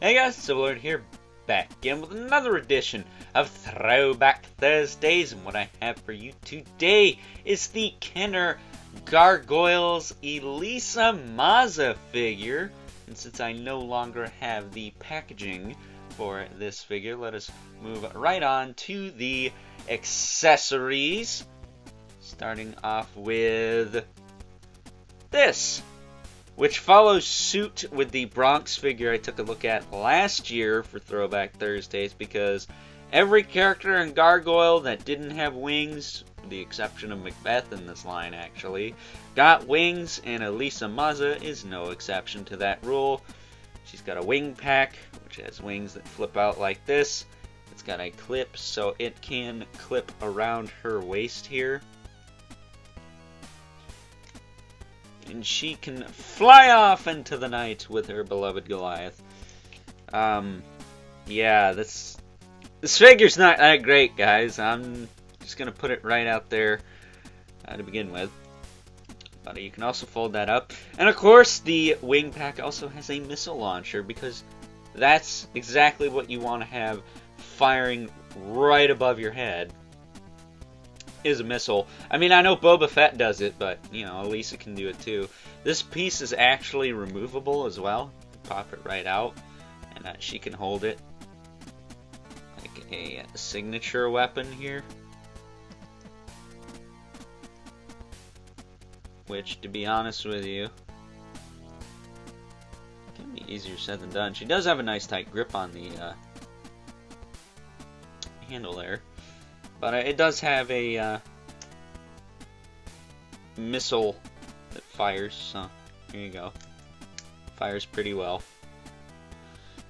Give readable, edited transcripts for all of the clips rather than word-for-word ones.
Hey guys, Silverlord here, back again with another edition of Throwback Thursdays, and what I have for you today is the Kenner Gargoyles Elisa Maza figure. And since I no longer have the packaging for this figure, let us move right on to the accessories. Starting off with this, which follows suit with the Bronx figure I took a look at last year for Throwback Thursdays, because every character in Gargoyle that didn't have wings, with the exception of Macbeth in this line actually, got wings, and Elisa Maza is no exception to that rule. She's got a wing pack, which has wings that flip out like this. It's got a clip, so it can clip around her waist here. And she can fly off into the night with her beloved Goliath. Yeah, this figure's not that great, guys. I'm just gonna put it right out there to begin with. But you can also fold that up. And of course, the wing pack also has a missile launcher, because that's exactly what you want to have firing right above your head. Is a missile. I mean, I know Boba Fett does it, but, you know, Elisa can do it too. This piece is actually removable as well. Pop it right out, and she can hold it like a signature weapon here. Which, to be honest with you, can be easier said than done. She does have a nice tight grip on the handle there. But it does have a missile that fires, so here you go. Fires pretty well.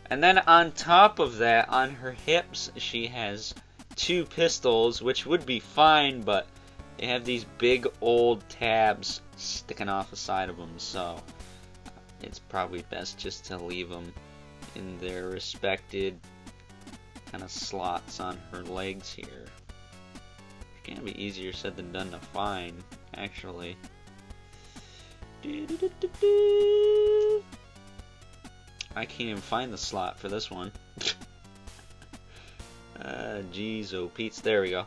And then on top of that, on her hips, she has two pistols, which would be fine, but they have these big old tabs sticking off the side of them, so it's probably best just to leave them in their respected kind of slots on her legs here. Can be easier said than done to find, actually. I can't even find the slot for this one. Jeez, oh Pete's, there we go.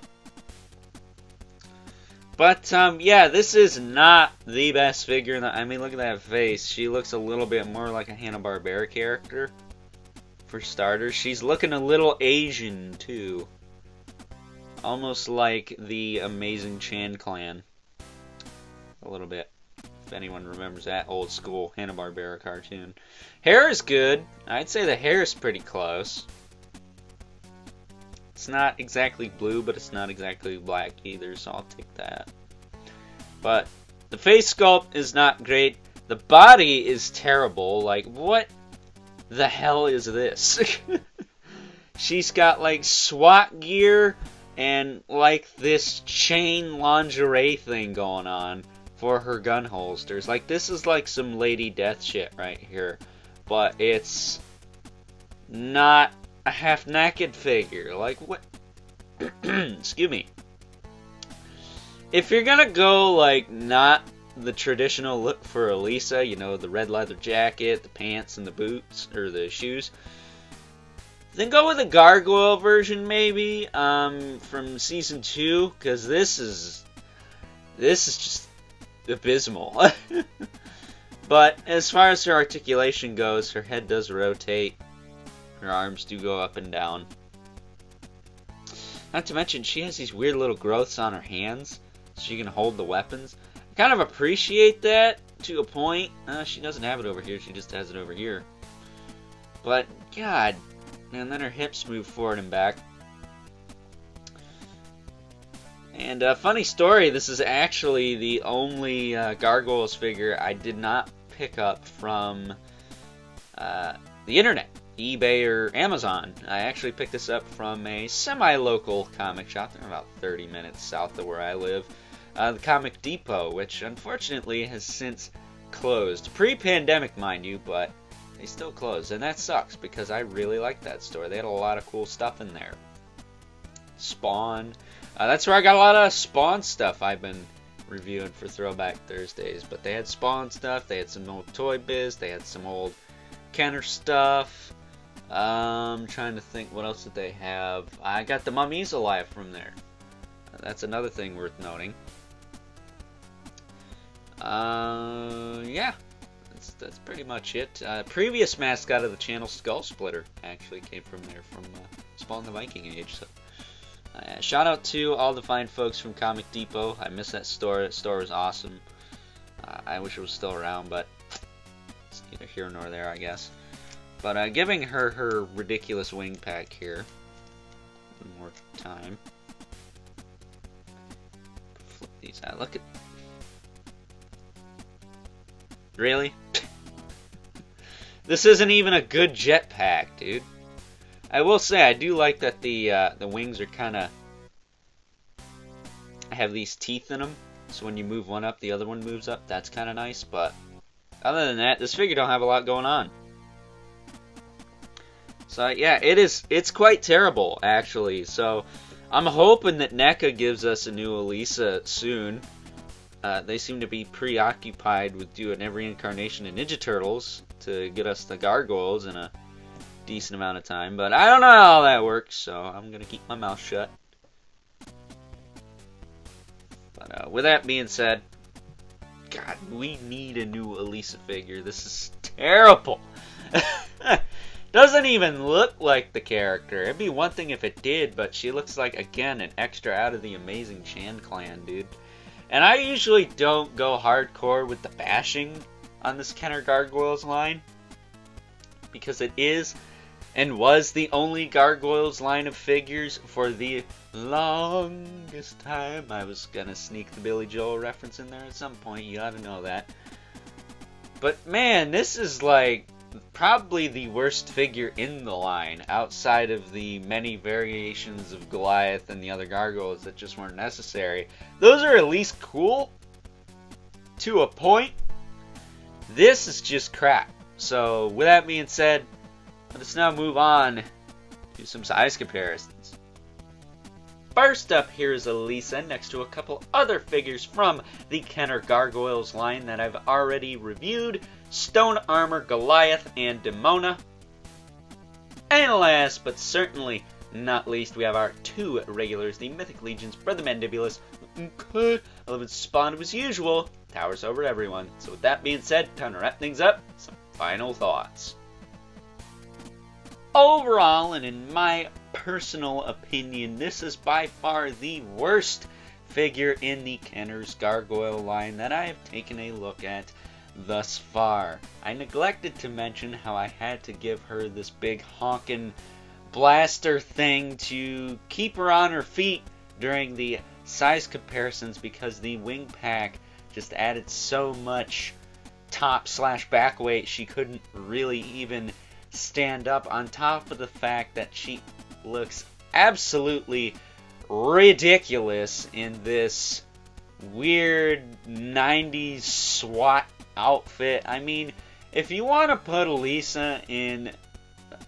But yeah, this is not the best figure. I mean, look at that face. She looks a little bit more like a Hanna-Barbera character. For starters, she's looking a little Asian too. Almost like the Amazing Chan Clan. A little bit. If anyone remembers that old school Hanna-Barbera cartoon. Hair is good. I'd say the hair is pretty close. It's not exactly blue, but it's not exactly black either, so I'll take that. But the face sculpt is not great. The body is terrible. Like, what the hell is this? She's got like SWAT gear and like this chain lingerie thing going on for her gun holsters. Like, this is like some Lady Death shit right here. But it's not a half-naked figure. Like, what? Excuse me. If you're gonna go like not the traditional look for Elisa, you know, the red leather jacket, the pants, and the boots, or the shoes, then go with a Gargoyle version, maybe, from Season 2, because this is just abysmal. But as far as her articulation goes, her head does rotate, her arms do go up and down. Not to mention, she has these weird little growths on her hands, so she can hold the weapons. I kind of appreciate that, to a point. She doesn't have it over here, she just has it over here. But, God. And then her hips move forward and back. And funny story, this is actually the only Gargoyles figure I did not pick up from the internet, eBay or Amazon. I actually picked this up from a semi-local comic shop. They're about 30 minutes south of where I live. The Comic Depot, which unfortunately has since closed. Pre-pandemic, mind you, but they still closed, and that sucks, because I really liked that store. They had a lot of cool stuff in there. Spawn. That's where I got a lot of Spawn stuff I've been reviewing for Throwback Thursdays. But they had Spawn stuff, they had some old Toy Biz, they had some old Kenner stuff. Trying to think, what else did they have? I got the mummies alive from there. That's another thing worth noting. Yeah, that's pretty much it. Previous mascot of the channel, Skull Splitter, actually came from there, from Spawn the Viking Age. So, shout out to all the fine folks from Comic Depot. I miss that store. That store was awesome. I wish it was still around, but it's neither here nor there, I guess. But giving her ridiculous wing pack here. One more time. Flip these out. Look at. Really? This isn't even a good jetpack, dude. I will say I do like that the wings are kind of have these teeth in them, so when you move one up, the other one moves up. That's kind of nice, but other than that, this figure don't have a lot going on. So yeah, it's quite terrible actually. So I'm hoping that NECA gives us a new Elisa soon. They seem to be preoccupied with doing every incarnation of Ninja Turtles to get us the Gargoyles in a decent amount of time. But I don't know how that works, so I'm going to keep my mouth shut. But with that being said, God, we need a new Elisa figure. This is terrible. Doesn't even look like the character. It'd be one thing if it did, but she looks like, again, an extra out of the Amazing Chan clan, dude. And I usually don't go hardcore with the bashing on this Kenner Gargoyles line, because it is and was the only Gargoyles line of figures for the longest time. I was gonna sneak the Billy Joel reference in there at some point, you ought to know that. But man, this is like probably the worst figure in the line, outside of the many variations of Goliath and the other Gargoyles that just weren't necessary. Those are at least cool, to a point. This is just crap. So with that being said, let us now move on to some size comparisons. First up here is Elisa, next to a couple other figures from the Kenner Gargoyles line that I've already reviewed: Stone Armor Goliath and Demona. And last but certainly not least, we have our two regulars, the Mythic Legions, Brother Mandibulus. Okay, 11 Spawn as usual, towers over everyone. So with that being said, time to wrap things up. Some final thoughts. Overall, and in my personal opinion, this is by far the worst figure in the Kenner's Gargoyle line that I have taken a look at thus far. I neglected to mention how I had to give her this big honkin' blaster thing to keep her on her feet during the size comparisons, because the wing pack just added so much top/back weight she couldn't really even stand up, on top of the fact that she looks absolutely ridiculous in this weird 90s SWAT outfit. I mean, if you want to put Elisa in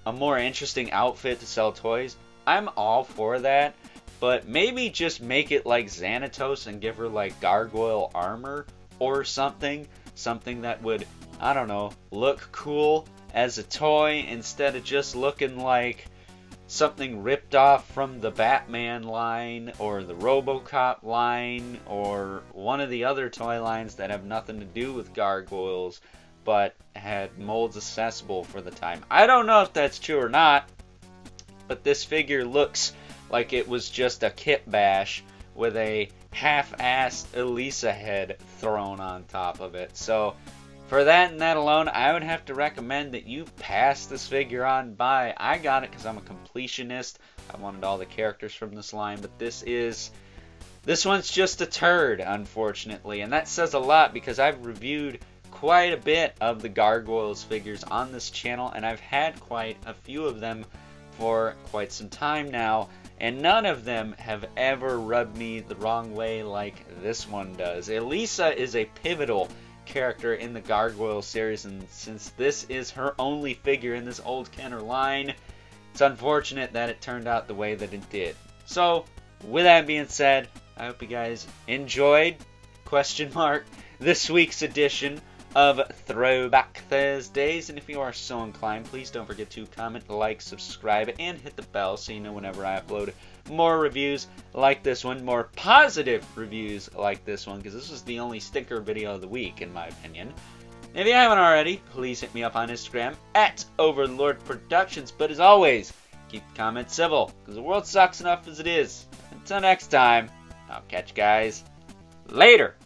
a more interesting outfit to sell toys, I'm all for that, but maybe just make it like Xanatos and give her like gargoyle armor or something that would, I don't know, look cool as a toy, instead of just looking like something ripped off from the Batman line or the RoboCop line or one of the other toy lines that have nothing to do with gargoyles but had molds accessible for the time. I don't know if that's true or not, but this figure looks like it was just a kit bash with a half-assed Elisa head thrown on top of it. So for that and that alone, I would have to recommend that you pass this figure on by. I got it because I'm a completionist. I wanted all the characters from this line, but this one's just a turd, unfortunately. And that says a lot, because I've reviewed quite a bit of the Gargoyles figures on this channel, and I've had quite a few of them for quite some time now, and none of them have ever rubbed me the wrong way like this one does. Elisa is a pivotal character in the Gargoyle series, and since this is her only figure in this old Kenner line, it's unfortunate that it turned out the way that it did. So with that being said, I hope you guys enjoyed, question mark, this week's edition of Throwback Thursdays. And if you are so inclined, please don't forget to comment, like, subscribe, and hit the bell so you know whenever I upload more reviews like this one, more positive reviews like this one, because this was the only stinker video of the week, in my opinion. If you haven't already, please hit me up on Instagram at Overlord Productions. But as always, keep the comments civil, because the world sucks enough as it is. Until next time, I'll catch you guys later.